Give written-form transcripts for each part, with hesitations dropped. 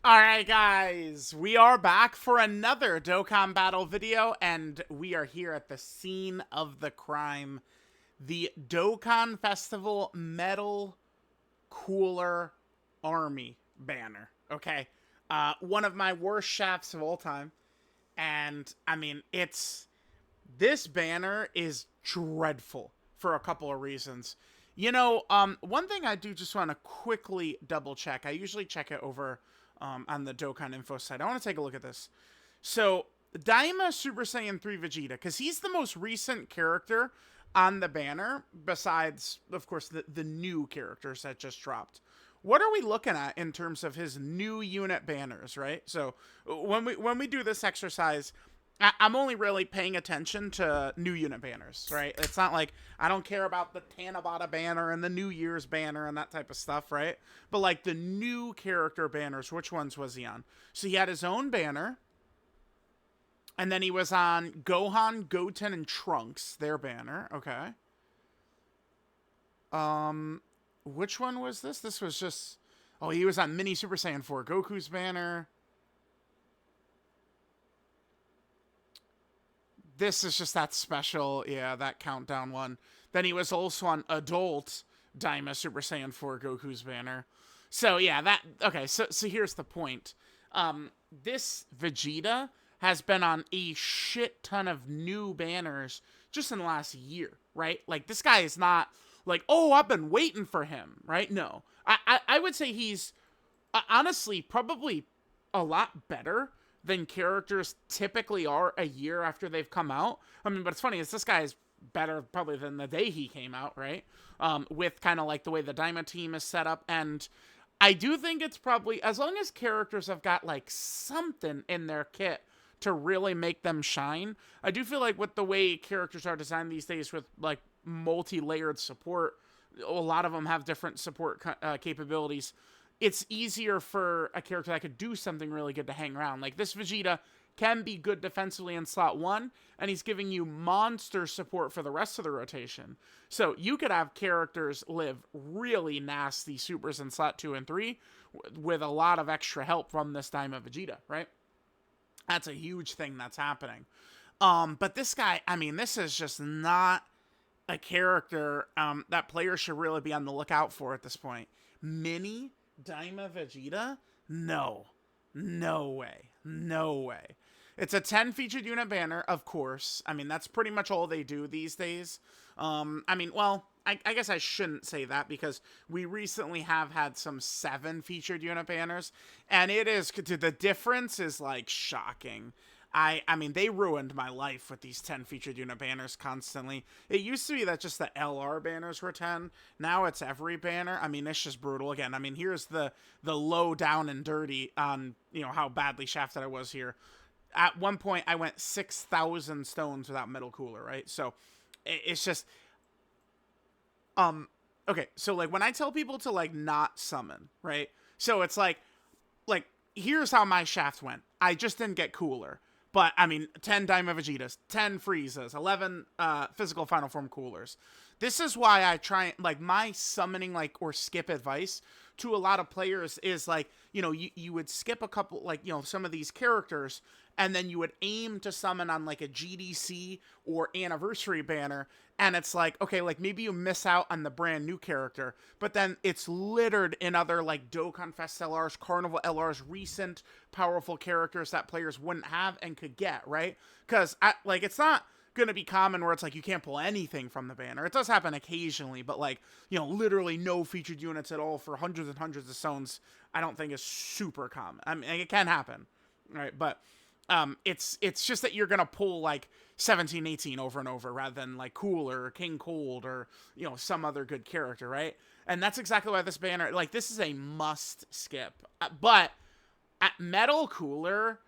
Alright guys, we are back for another Dokkan battle video, and we are here at the scene of the crime. The Dokkan Festival Metal Cooler Army banner, okay? One of my worst shafts of all time, and I mean, this banner is dreadful for a couple of reasons. One thing I do just want to quickly double check. I usually check it over on the Dokkan info site. I want to take a look at this. So, Daima Super Saiyan 3 Vegeta, because he's the most recent character on the banner, besides, of course, the new characters that just dropped. What are we looking at in terms of his new unit banners, right? So, when we do this exercise, I'm only really paying attention to new unit banners, right? It's not like I don't care about the Tanabata banner and the New Year's banner and that type of stuff, right? But like the new character banners, which ones was he on? So he had his own banner, and then he was on Gohan, Goten, and Trunks, their banner. Okay. Which one was this? This was just. Oh, he was on Mini Super Saiyan 4, Goku's banner. This is just that special, yeah, that countdown one. Then he was also on Adult Daima Super Saiyan 4 Goku's banner. So yeah, okay, so here's the point. This Vegeta has been on a shit ton of new banners just in the last year, right? Like this guy is not like, oh, I've been waiting for him, right? No. I would say he's honestly probably a lot better than characters typically are a year after they've come out. I mean, but it's funny is this guy is better probably than the day he came out, right? With kind of like the way the Daima team is set up. And I do think it's probably, as long as characters have got like something in their kit to really make them shine, I do feel like with the way characters are designed these days with like multi-layered support, a lot of them have different support capabilities. It's easier for a character that could do something really good to hang around. Like this Vegeta can be good defensively in slot 1, and he's giving you monster support for the rest of the rotation. So you could have characters live really nasty supers in slot 2 and 3 with a lot of extra help from this Daima Vegeta, right? That's a huge thing that's happening. But this guy, I mean, this is just not a character that players should really be on the lookout for at this point. Mini Daima Vegeta? No. No way. No way. It's a 10 featured unit banner, of course. I mean, that's pretty much all they do these days. I mean, well, I guess I shouldn't say that because we recently have had some 7 featured unit banners, and the difference is like shocking. I mean, they ruined my life with these 10 featured unit banners constantly. It used to be that just the LR banners were 10. Now it's every banner. I mean, it's just brutal. Again, I mean, here's the low down and dirty on, how badly shafted I was here. At one point, I went 6,000 stones without Metal Cooler, right? So, it's just... Okay, so, like, when I tell people to, like, not summon, right? So, it's like, here's how my shaft went. I just didn't get Cooler. But, I mean, 10 Daima Vegetas, 10 Friezas, 11 physical Final Form Coolers. This is why I try, like, my summoning, like, or skip advice to a lot of players is, like, you would skip a couple, like, some of these characters, and then you would aim to summon on, like, a GDC or Anniversary banner, and it's like, okay, like, maybe you miss out on the brand new character, but then it's littered in other, like, DOKKANFEST LRs, Carnival LRs, recent powerful characters that players wouldn't have and could get, right? Because, like, it's not going to be common where it's like you can't pull anything from the banner. It does happen occasionally, but, like, literally no featured units at all for hundreds and hundreds of stones, I don't think is super common. I mean, it can happen, right? But it's just that you're going to pull, like, 17, 18 over and over rather than, like, Cooler or King Cold or, some other good character, right? And that's exactly why this banner, like, this is a must skip. But at Metal Cooler,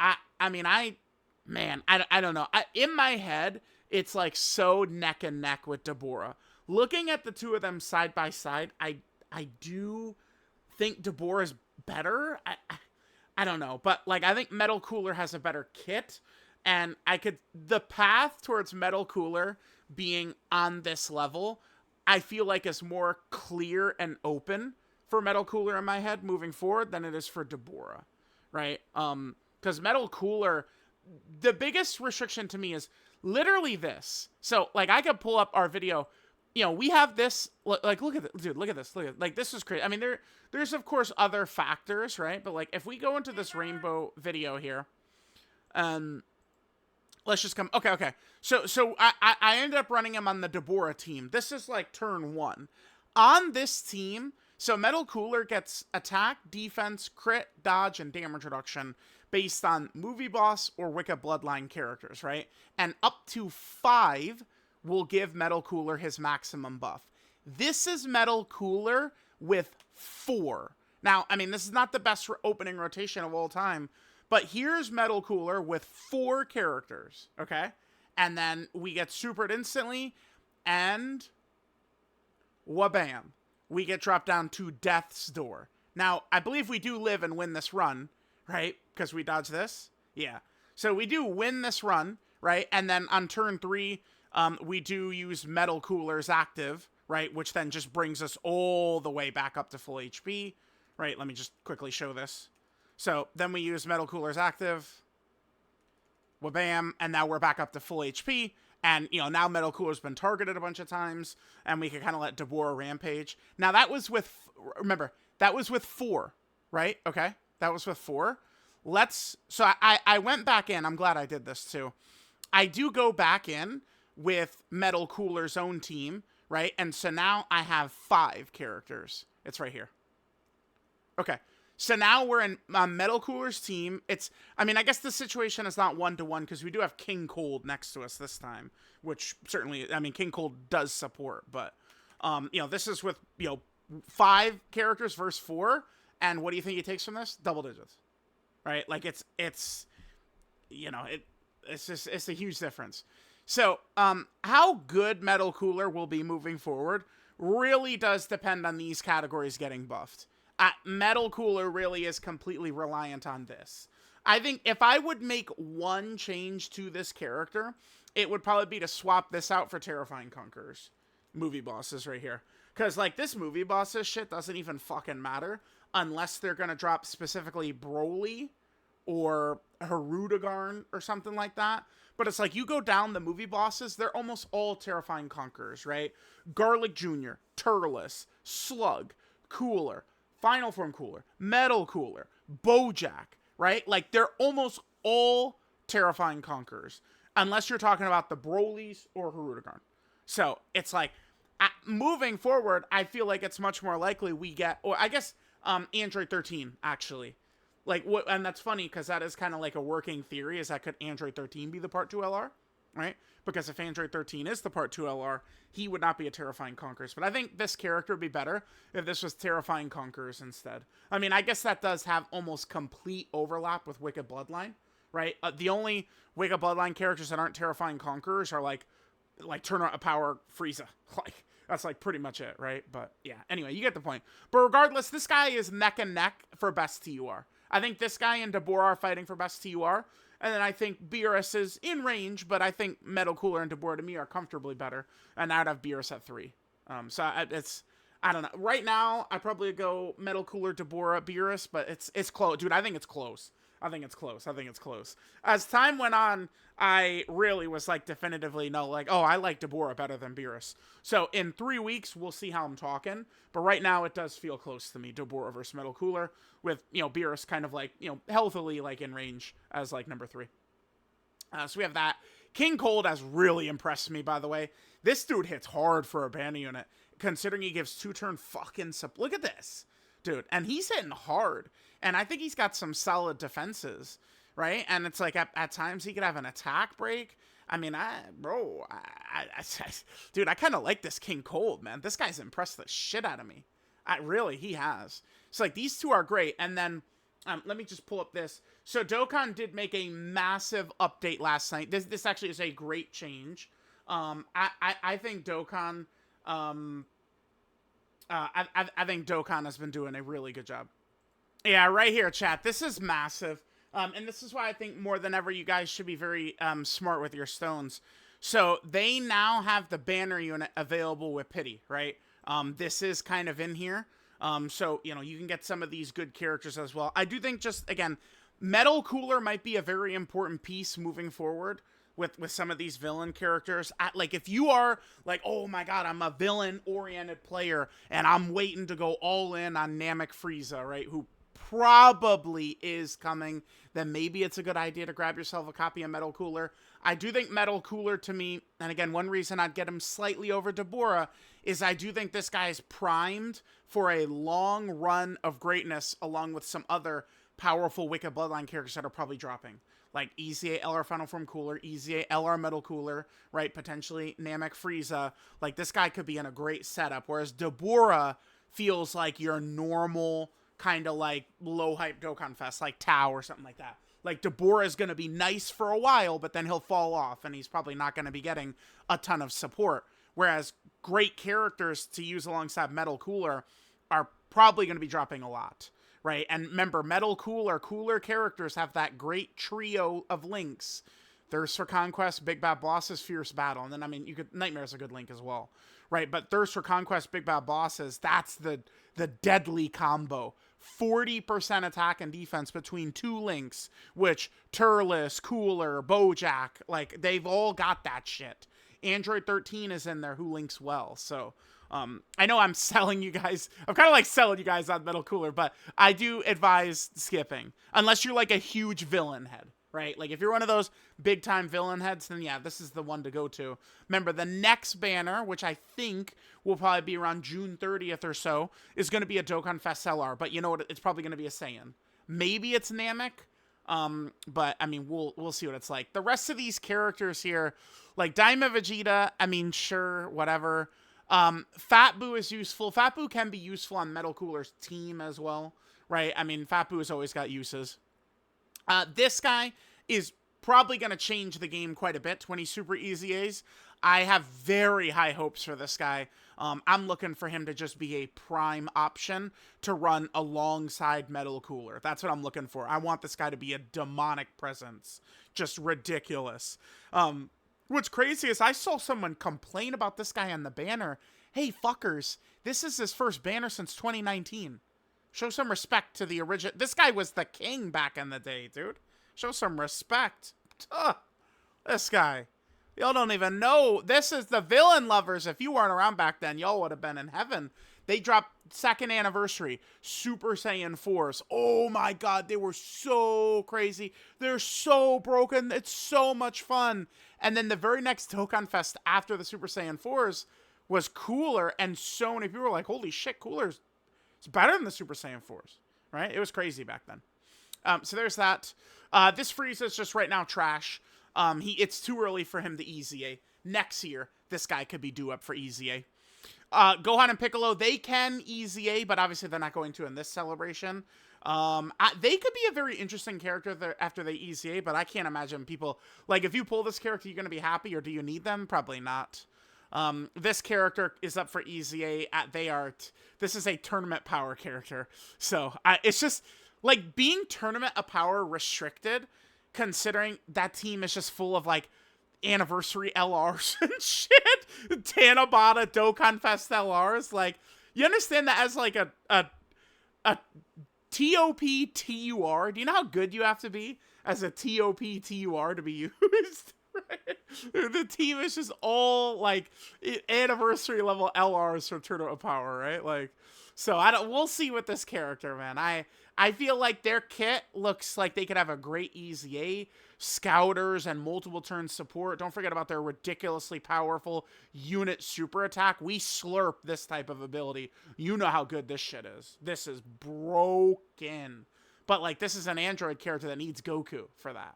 I don't know. In my head, it's like so neck and neck with Deborah. Looking at the two of them side by side, I do think Deborah's better. I don't know, but like I think Metal Cooler has a better kit, and the path towards Metal Cooler being on this level, I feel like is more clear and open for Metal Cooler in my head moving forward than it is for Deborah, right? Because Metal Cooler, the biggest restriction to me is literally this. So, like, I could pull up our video. You know, we have this, like, look at this, dude, look at this, like, this is crazy. I mean, there's, of course, other factors, right? But, like, if we go into this rainbow video here, let's just come, okay. So I ended up running him on the Deborah team. This is, like, turn 1. On this team, so Metal Cooler gets attack, defense, crit, dodge, and damage reduction based on movie boss or Wicked Bloodline characters, right? And up to 5 will give Metal Cooler his maximum buff. This is Metal Cooler with 4. Now, I mean, this is not the best opening rotation of all time, but here's Metal Cooler with 4 characters, okay? And then we get supered instantly, and wabam. We get dropped down to Death's Door. Now, I believe we do live and win this run, right? Because we dodge this. Yeah. So we do win this run, right? And then on turn 3, we do use Metal Cooler's active, right? Which then just brings us all the way back up to full HP, right? Let me just quickly show this. So then we use Metal Cooler's active, wabam, and now we're back up to full HP. And, you know, now Metal Cooler's been targeted a bunch of times, and we can kind of let Deborah rampage. Now, that was with, remember, that was with 4, right? Okay, that was with 4. So I went back in. I'm glad I did this, too. I do go back in with Metal Cooler's own team, right? And so now I have 5 characters. It's right here. Okay. So now we're in Metal Cooler's team. I mean, I guess the situation is not 1-to-1 because we do have King Cold next to us this time, which certainly, I mean, King Cold does support, but, you know, this is with, you know, 5 characters versus 4, and what do you think he takes from this? Double digits, right? Like, it's, you know, it's a huge difference. So, how good Metal Cooler will be moving forward really does depend on these categories getting buffed. Metal Cooler really is completely reliant on this. I think if I would make one change to this character, it would probably be to swap this out for Terrifying Conquerors. Movie bosses right here. Because, like, this movie bosses shit doesn't even fucking matter unless they're going to drop specifically Broly or Harudagarn or something like that. But it's like, you go down the movie bosses, they're almost all Terrifying Conquerors, right? Garlic Jr., Turles, Slug, Cooler, Final Form Cooler, Metal Cooler, Bojack, right? Like, they're almost all Terrifying Conquerors. Unless you're talking about the Brolys or Harudagarn. So, it's like, moving forward, I feel like it's much more likely we get, or I guess, Android 13, actually. Like, and that's funny, because that is kind of like a working theory, is that could Android 13 be the Part 2 LR, right? Because if Android 13 is the Part 2 LR, he would not be a Terrifying Conquerors. But I think this character would be better if this was Terrifying Conquerors instead. I mean, I guess that does have almost complete overlap with Wicked Bloodline, right? The only Wicked Bloodline characters that aren't Terrifying Conquerors are, like Turn Out Power Frieza. Like, that's, like, pretty much it, right? But, yeah. Anyway, you get the point. But regardless, this guy is neck and neck for best TUR. I think this guy and Deborah are fighting for best TUR. And then I think Beerus is in range, but I think Metal Cooler and Deborah to me are comfortably better. And I'd have Beerus at 3. So I don't know. Right now, I probably go Metal Cooler, Deborah, Beerus, but it's close. Dude, I think it's close. I think it's close. As time went on, I really was like definitively no, like, oh, I like Deborah better than Beerus. So in 3 weeks, we'll see how I'm talking. But right now, it does feel close to me, Deborah versus Metal Cooler, with, you know, Beerus kind of like, you know, healthily like in range as like number 3. So we have that. King Cold has really impressed me, by the way. This dude hits hard for a banner unit, considering he gives 2-turn fucking look at this, dude. And he's hitting hard. And I think he's got some solid defenses, right? And it's like at times he could have an attack break. I mean, dude, I kind of like this King Cold, man. This guy's impressed the shit out of me. He has. It's like these two are great. And then let me just pull up this. So Dokkan did make a massive update last night. This actually is a great change. I think Dokkan. I think Dokkan has been doing a really good job. Yeah, right here, chat. This is massive. And this is why I think more than ever you guys should be very smart with your stones. So they now have the banner unit available with Pity, right? This is kind of in here. So, you know, you can get some of these good characters as well. I do think just, again, Metal Cooler might be a very important piece moving forward with some of these villain characters. Like, if you are like, oh my god, I'm a villain-oriented player, and I'm waiting to go all in on Namek Frieza, right, who probably is coming, then maybe it's a good idea to grab yourself a copy of Metal Cooler. I do think Metal Cooler, to me, and again, one reason I'd get him slightly over Deborah is I do think this guy is primed for a long run of greatness, along with some other powerful Wicked Bloodline characters that are probably dropping. Like EZA LR Final Form Cooler, EZA LR Metal Cooler, right? Potentially Namek Frieza. Like, this guy could be in a great setup, whereas Deborah feels like your normal kind of like low hype Dokkan Fest, like Tao or something like that. Like, Deborah is going to be nice for a while, but then he'll fall off, and he's probably not going to be getting a ton of support. Whereas great characters to use alongside Metal Cooler are probably going to be dropping a lot, right? And remember, Metal Cooler, cooler characters have that great trio of links. Thirst for Conquest, Big Bad Bosses, Fierce Battle. And then, I mean, Nightmare's a good link as well, right? But Thirst for Conquest, Big Bad Bosses, that's the deadly combo. 40% attack and defense between two links, which Turles, Cooler, Bojack, like, they've all got that shit. Android 13 is in there, who links well. So, I know I'm selling you guys. I'm kind of like selling you guys on Metal Cooler, but I do advise skipping. Unless you're like a huge villain head, right? Like, if you're one of those big time villain heads, then yeah, this is the one to go to. Remember, the next banner, which I think will probably be around June 30th or so, is going to be a Dokkan Fest LR. But you know what? It's probably going to be a Saiyan. Maybe it's Namek. But I mean, we'll see what it's like. The rest of these characters here, like Daima Vegeta, I mean, sure, whatever. Fat Boo is useful. Fat Boo can be useful on Metal Cooler's team as well, right? I mean, Fat Boo has always got uses. This guy is probably going to change the game quite a bit when he's Super EZAs. I have very high hopes for this guy. I'm looking for him to just be a prime option to run alongside Metal Cooler. That's what I'm looking for. I want this guy to be a demonic presence. Just ridiculous. What's crazy is I saw someone complain about this guy on the banner. Hey, fuckers, this is his first banner since 2019. Show some respect to the original. This guy was the king back in the day, dude. Show some respect. This guy. Y'all don't even know. This is the villain lovers. If you weren't around back then, y'all would have been in heaven. They dropped 2nd anniversary. Super Saiyan 4s. Oh my god, they were so crazy. They're so broken. It's so much fun. And then the very next Dokkan Fest after the Super Saiyan 4s was Cooler. And so many people were like, holy shit, Cooler's better than the Super Saiyan 4s. Right? It was crazy back then. So there's that. This Frieza is just right now trash. It's too early for him to EZA. Next year, this guy could be due up for EZA. Gohan and Piccolo, they can EZA, but obviously they're not going to in this celebration. They could be a very interesting character after they EZA, but I can't imagine people... Like, if you pull this character, you're going to be happy, or do you need them? Probably not. This character is up for EZA. This is a tournament power character. So, it's just... Like, being tournament of power restricted, considering that team is just full of, like, anniversary LRs and shit. Tanabata Dokkan Fest LRs. Like, you understand that as, like, a TOP TUR? Do you know how good you have to be as a TOP TUR to be used? Right? The team is just all, like, anniversary level LRs from Tournament of Power, right? Like, so we'll see with this character, man. I feel like their kit looks like they could have a great EZA, scouters, and multiple turn support. Don't forget about their ridiculously powerful unit super attack. We slurp this type of ability. You know how good this shit is. This is broken. But, like, this is an android character that needs Goku for that.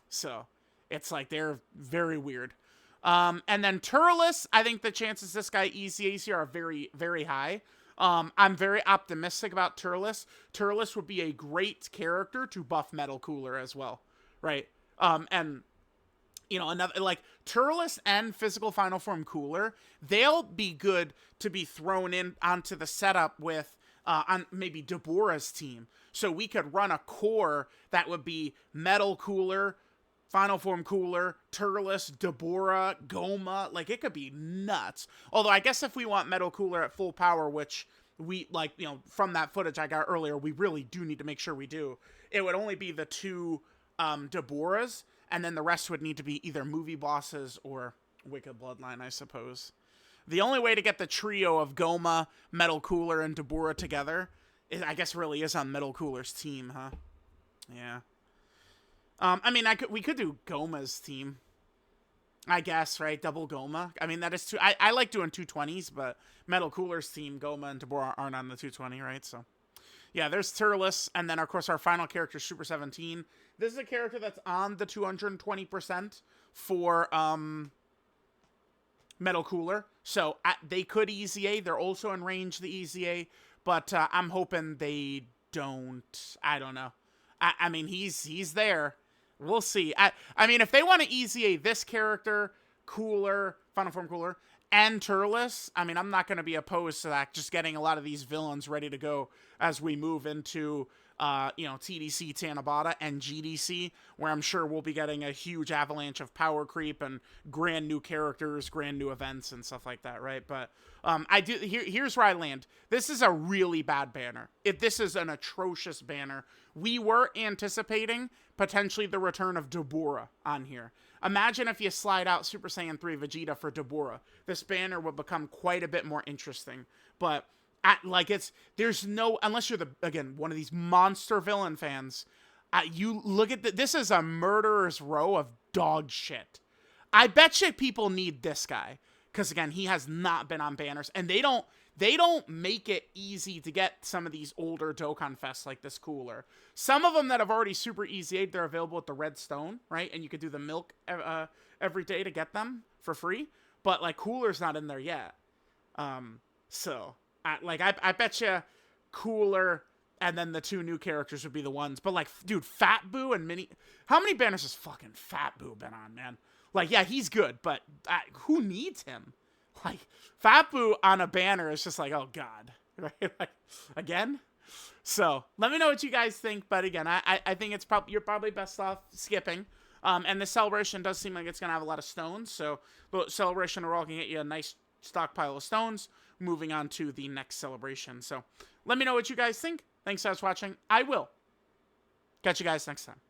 So, it's like they're very weird. And then Turles, I think the chances this guy EZAs here are very, very high. I'm very optimistic about Turles. Turles would be a great character to buff Metal Cooler as well, right? And, you know, another, like, Turles and Physical Final Form Cooler, they'll be good to be thrown in onto the setup with, on maybe Deborah's team. So we could run a core that would be Metal Cooler, Final Form Cooler, Turles, Deborah, Goma. Like, it could be nuts. Although, I guess if we want Metal Cooler at full power, which we, like, from that footage I got earlier, we really do need to make sure we do. It would only be the 2 Deborahs, and then the rest would need to be either movie bosses or Wicked Bloodline, I suppose. The only way to get the trio of Goma, Metal Cooler, and Deborah together, I guess, really is on Metal Cooler's team, huh? Yeah. I mean, we could do Goma's team, I guess, right? Double Goma. I mean, that is too. I like doing 220s, but Metal Cooler's team, Goma and Deborah, aren't on the 220, right? So, yeah, there's Turles, and then, of course, our final character, Super 17. This is a character that's on the 220% for Metal Cooler. So, they could Easy A. They're also in range, the Easy A, but I'm hoping they don't. I don't know. I mean, he's there. We'll see. I mean, if they want to Easy A this character, Cooler, Final Form Cooler, and Turles, I mean, I'm not going to be opposed to that. Just getting a lot of these villains ready to go as we move into, TDC, Tanabata, and GDC, where I'm sure we'll be getting a huge avalanche of power creep and grand new characters, grand new events, and stuff like that, right? But here's where I land. This is a really bad banner. This is an atrocious banner. We were anticipating potentially the return of Deborah on here. Imagine if you slide out Super Saiyan 3 Vegeta for Deborah. This banner would become quite a bit more interesting. But there's no, unless you're one of these monster villain fans, you look at this is a murderer's row of dog shit. I bet you people need this guy, because again, he has not been on banners, and they don't make it easy to get some of these older Dokkan Fests like this Cooler. Some of them that have already super easied, they're available at the Red Stone, right? And you could do the milk every day to get them for free. But like Cooler's not in there yet. So I bet you Cooler and then the 2 new characters would be the ones. But like, dude, Fat Boo and Mini. How many banners has fucking Fat Boo been on, man? Like, yeah, he's good, but who needs him? Like, Fat Boo on a banner is just like, oh, God. Right? Like, again? So, let me know what you guys think. But again, I think you're probably best off skipping. And the celebration does seem like it's going to have a lot of stones. So, the celebration overall can get you a nice stockpile of stones. Moving on to the next celebration. So, let me know what you guys think. Thanks for watching. I will catch you guys next time.